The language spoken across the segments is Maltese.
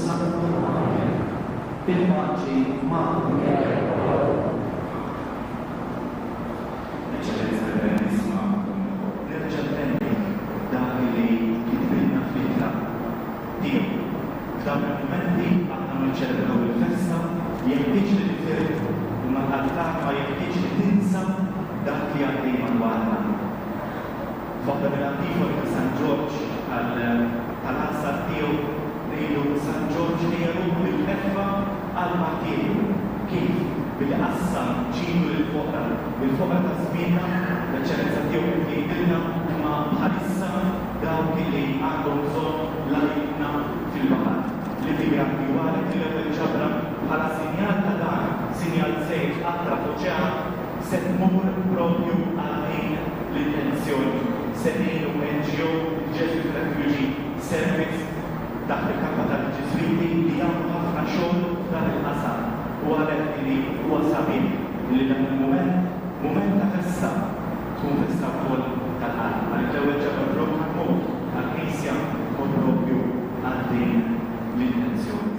Santo. Il-paċi ma'kom. Eċċellenza Reverendissima, nerġa' ntenni dak li jitbilna fl-ittra tiegħu. F'dawn il-momenti aħna niċċelebraw il-festa jeħtieġ li tifirħu imma l-altar ma jeħtieġ li tinsa dak li għaddej madwarna. Waħda mill-antifoni ta' San Ġorġ tal-ħassar tiegħu ngħidu San Ġorġ nieru bil-ħeffa għall-martirju kif bil-qassam ġibu il-foqra ta' żmienna l-eċċellenza tiegħu jgħidilna ma bħalissa dawk li għandhom bżonn lajtna fil-baħar. Li tiegħi għalet l-ewwel ġabra bħala sinjal ta' dan, sinjal żejt qatra f'oċean se tmur propju għal din l-intenzjoni. Se ngħinu NGO Jesuit Refugee Service taħt il-kappa tal-Ġiswiti li jagħmlu ħafna xogħol f'dan il-qasam. U għalet li huwa sabiħ li dan il-mument ta' festa tkun festa wkoll tal-qalb. Għalhekk l-ewwel ġabra propju mod tal-Knisja tkun propju għal din l-intenzjoni.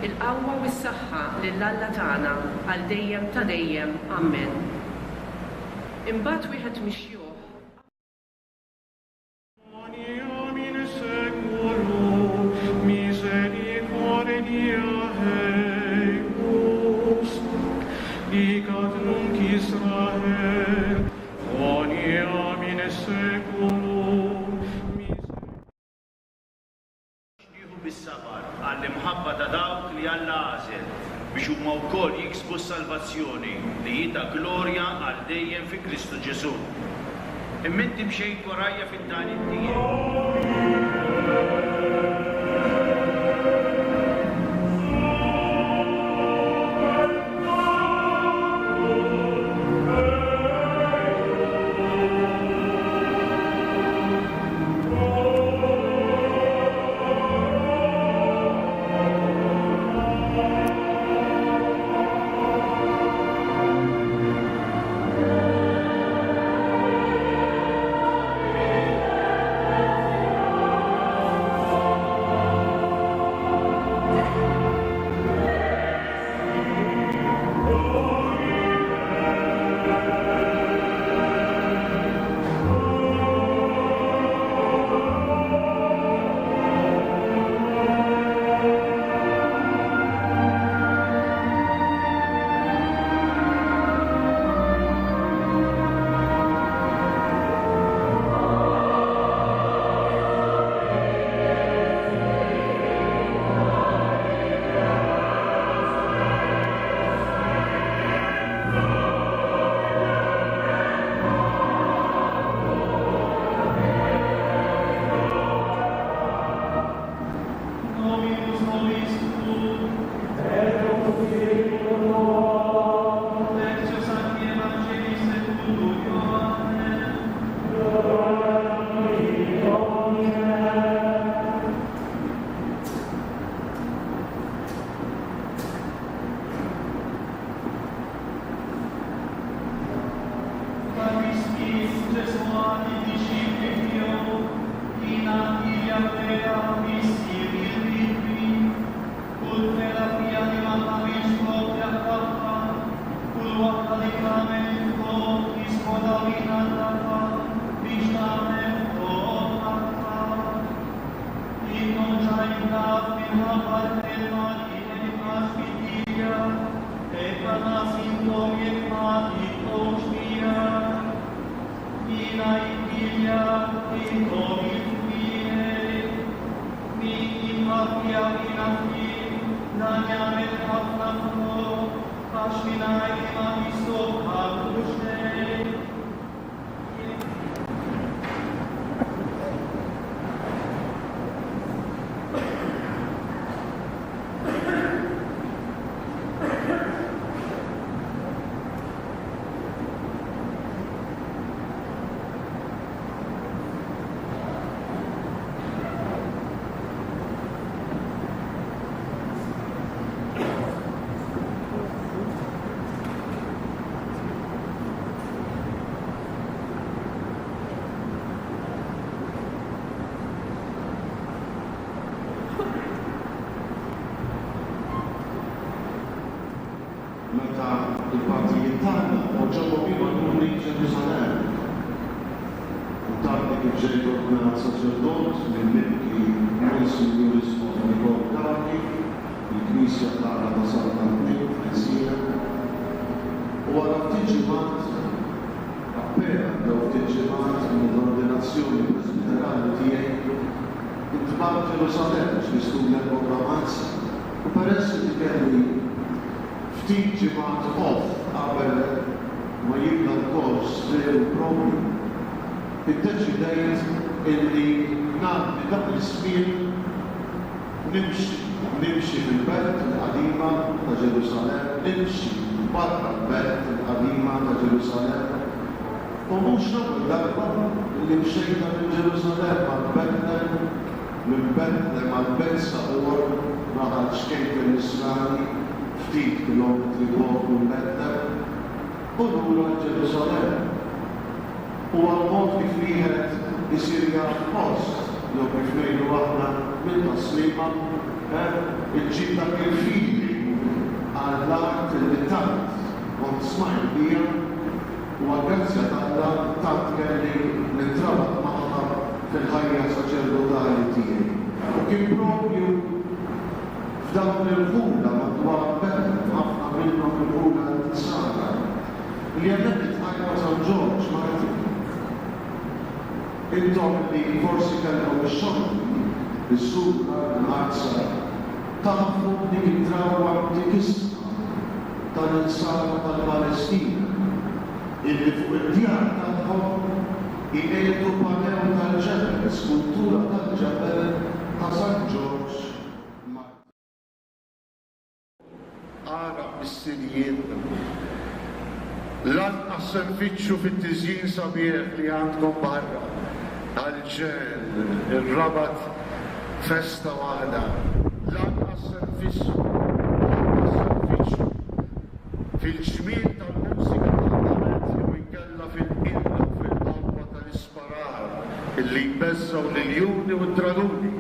il-qawwa u s-saħħa lill-Alla tagħna għal dejjem ta' dejjem. Amen. Imbagħad wieħed mixjuh bis-sabar għall-imħabba ta' dawk li Alla għażel biex huma wkoll jiksbu s-salvazzjoni li jita glorja għal dejjem fi Kristu Ġesu. Imma inti mxejt warajja fin-dan id-dien. tagħna u ġewwa bima nkunu Ġerusalemm. Tardi kif ġej ordinat saċerdot mill-Milki Monsignor Nikol Kaki, il-Knisja tagħna ta' Santa Gnejn f'Messina. U għal ftit ġimgħat appena jew ftit ġimgħat mill-ordinazzjoni presbiterali tiegħi intbagħt Ġerusalemm biex nistudja l-programmazzi. U peress li kelli ftit ġimgħat off qabel ma jibda l-kors veru propju, iddeċidejt illi ngħaddi dak l-ismien nimxi fil-belt il-qadima ta' Ġerusalemm, nimxi barra l-belt il-qadima ta' Ġerusalemm. U mhux l-ewwel darba li mxejna minn Ġerusalemm għal-Betlem, minn Betlem għal-Belt Saħor naħa xkejn il-Islami, ftit kilometri fuq Betlem, u lura Ġerusalemm. U għal-mod kif wieħed isir jaf post, jew kif ngħidu aħna mill-taslima, il-ġib dak il-fili għall-art li tant kont smajt bija u għal-grazzja tagħha tant kelli nittrabat magħha fil-ħajja saċerdotali tiegħi. U kien proprju f'dawn il-ħula madwar Betlem, ħafna minnhom il-ħula l-Sara, li għandek titqajma San Ġorġ Martin. Intom li forsi kellhom ix-xogħol is-suqa l-Arsa tafu dik it-trauma antikista tal-insara tal-Palestina illi fuq id-djar tagħhom inejtu panew tal-ġebel, skultura tal-ġebel ta' San Ġorġ Martin. Ara mis-sinijiet lanqas se nfittxu fit-tiżjien sabiħ li għandkom barra għal-ġen, il-rabat festa waħda. Lanqas se nfittxu fil-ġmiel tal-mużika tal-ħamet jew inkella fil-qilla u fil-qalba tal-isparar illi jbeżżaw liljuni u d-draduni.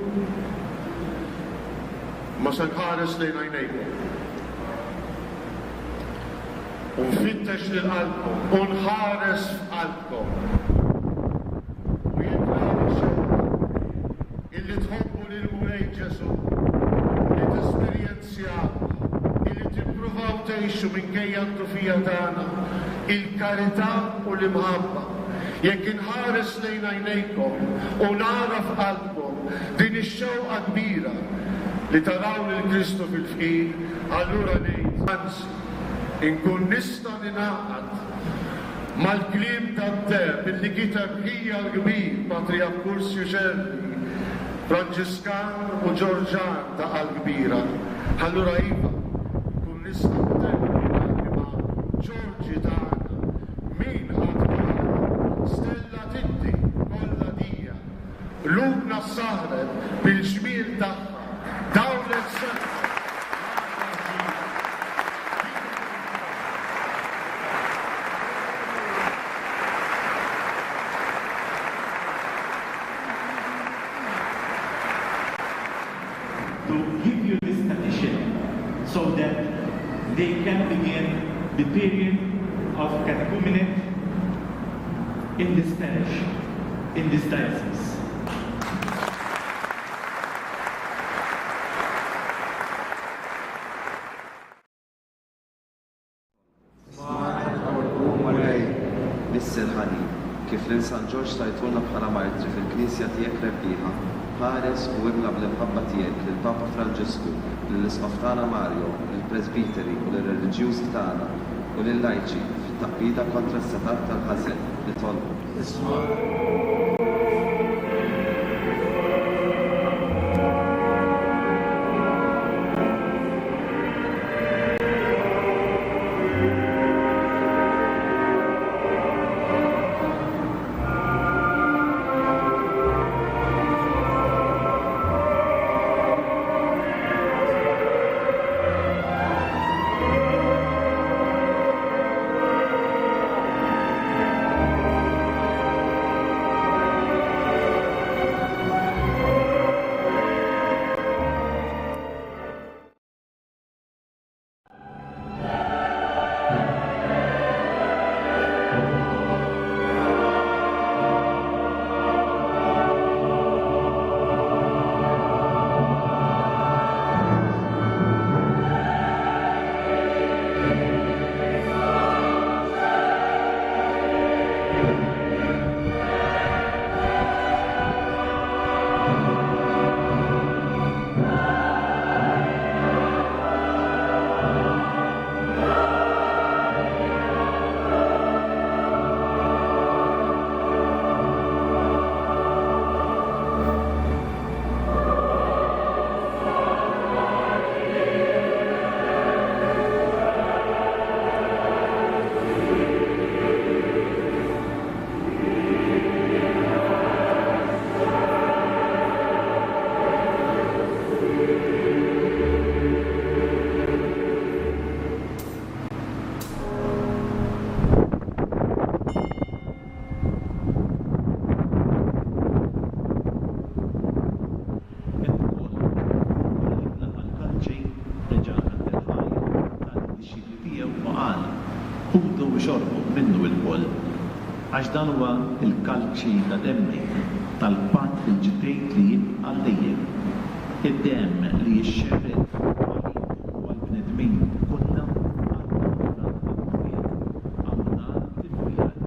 Ma se nħares lejn għajnejkom. Unfittex lil-qalbkom, unħares f'qalbkom. U jitlaw xewqa illi tħobbu lil-Mulej Ġesu, li tesperjenzjaw, illi tippruvaw tgħixu minkejja t-tufija tagħna, il-karità u l-imħabba. Jekk inħares lejn għajnejkom u nara f'qalbkom din ix-xewqa kbira li taraw lil Kristu fil-fqir, allura ngħid anzi inkun nista' ningħaqad mal-kliem tad-deb illi kiteb ħija l-kbir Patriark Kursju Ċervi, Franġiskan u Ġorġan ta' qal-kbira. Allura iva, kun nista' ntemmi ma' Ġorġi tagħna min ħadd stella tiddi kollha dija, lubna saħret bil-ġmiel tagħha dawn l-sena. To give you this tradition so that they can begin the period of catechumenate in this parish, in this diocese. Nis-Silħani, kif lil San Ġorġ tajtulna bħala martri fil-Knisja tiegħek rebbieħa, ħares u imla bl-imħabba tiegħek lill-Papa Franġisku, lill-Isqof tagħna Mario, lill-Presbiteri u lir-reliġjużi tagħna u lill-lajċi fit-taqbida kontra s-setat tal-ħażen li tolbu. dan huwa il-kalċi ta' demmi tal-patt il-ġdid li jibqa' dejjem. Id-demm li jixxerred għalikom u għall-bnedmin kollha għal tifwilati.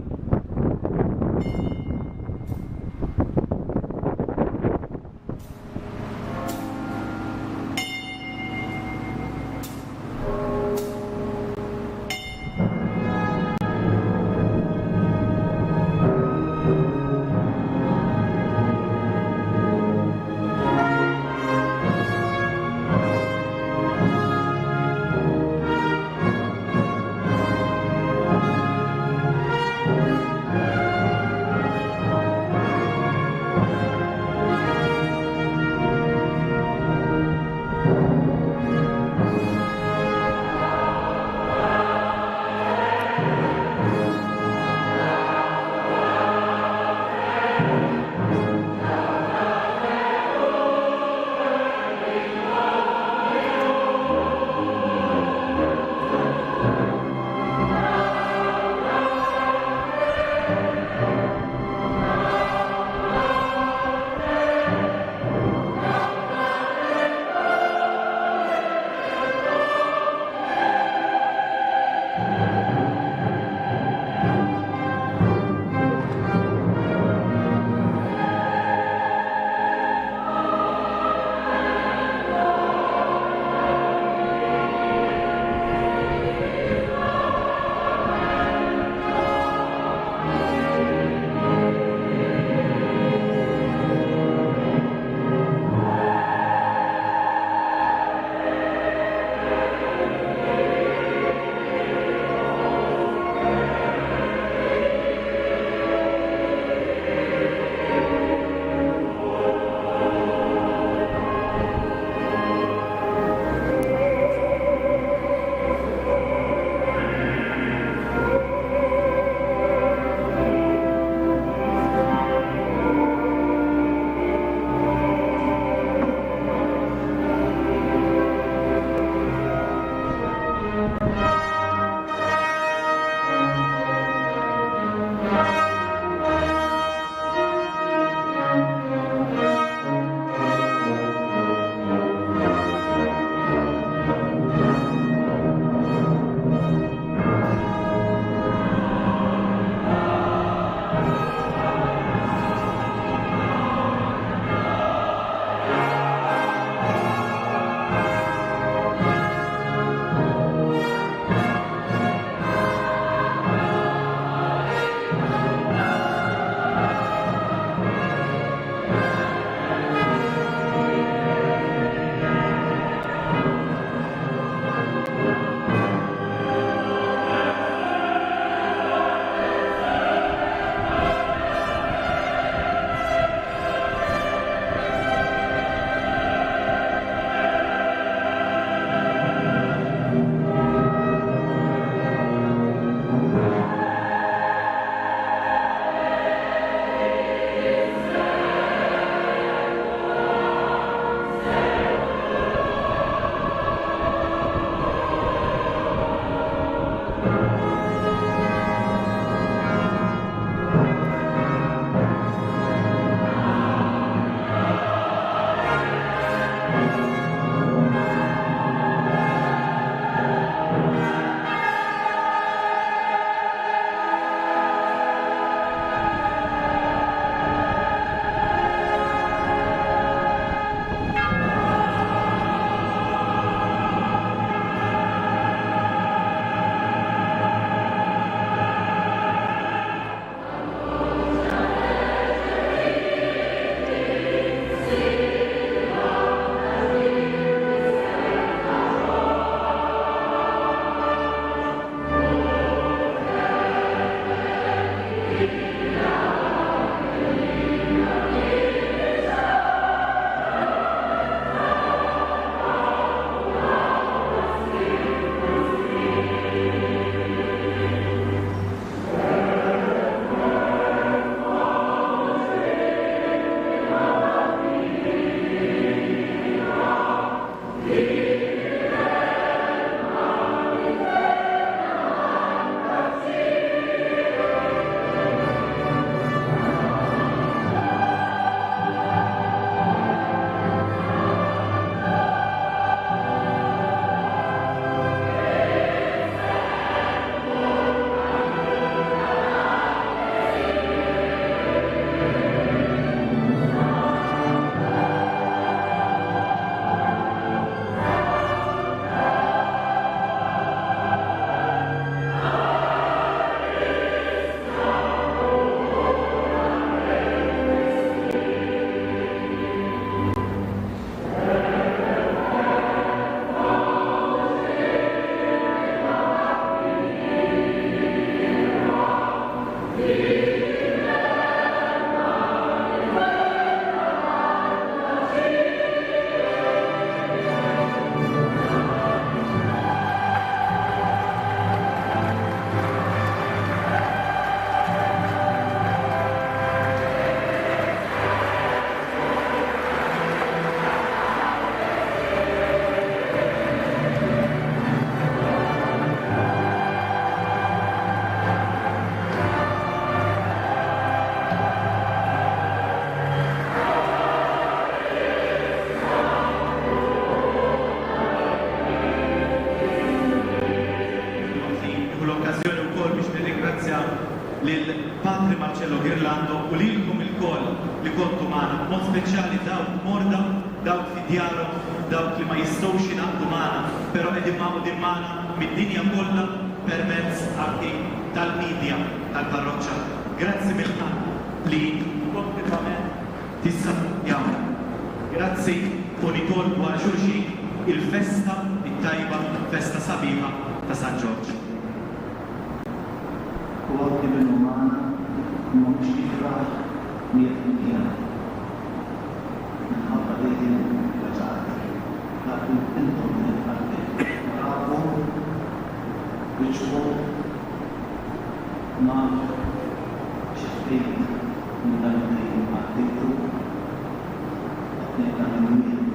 li kontu magħna, mod speċjali dawk morda, dawk fi djarhom, dawk li ma jistgħux jingħaqdu magħna, però qegħdin magħna mid-dinja kollha permezz anki tal-medja tal-parroċċa. Grazzi mill li kompletament tissapportjawna. Grazzi u nitolbu għal xulxin il-festa it-tajba, festa sabiħa ta' San Ġorġ. U għaddi minnu maħna, mux jifraħ miet miljana. Nħabba dejjem raġati, għaddu intom nil-għaddi, għaddu bieċu naf xiftajt minn dan għadditu, għadditu għadditu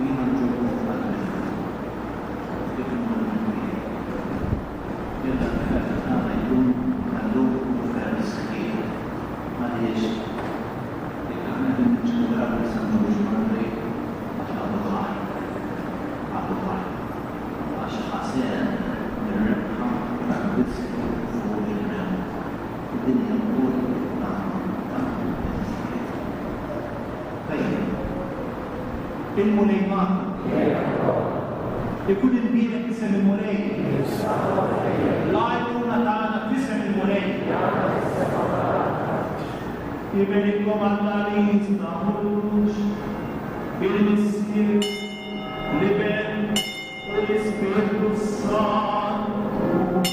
Jina ġurru għadditu, għadditu Jella f-fetta għana jkun għallu u għallu s-sakir, għaliex jekk għana din ġurra San Ġorġ Madri għallu ħaj, għax ħasien nirrebħa għal-bizzi fuq il-rem, id-dinja l-għur il-mulejmat ikun il-bira kisem il-mulej l-għajluna tagħna kisem il-mulej jiberikom Alla li jistaħux bil-miskir liben u l-Ispiritu Santu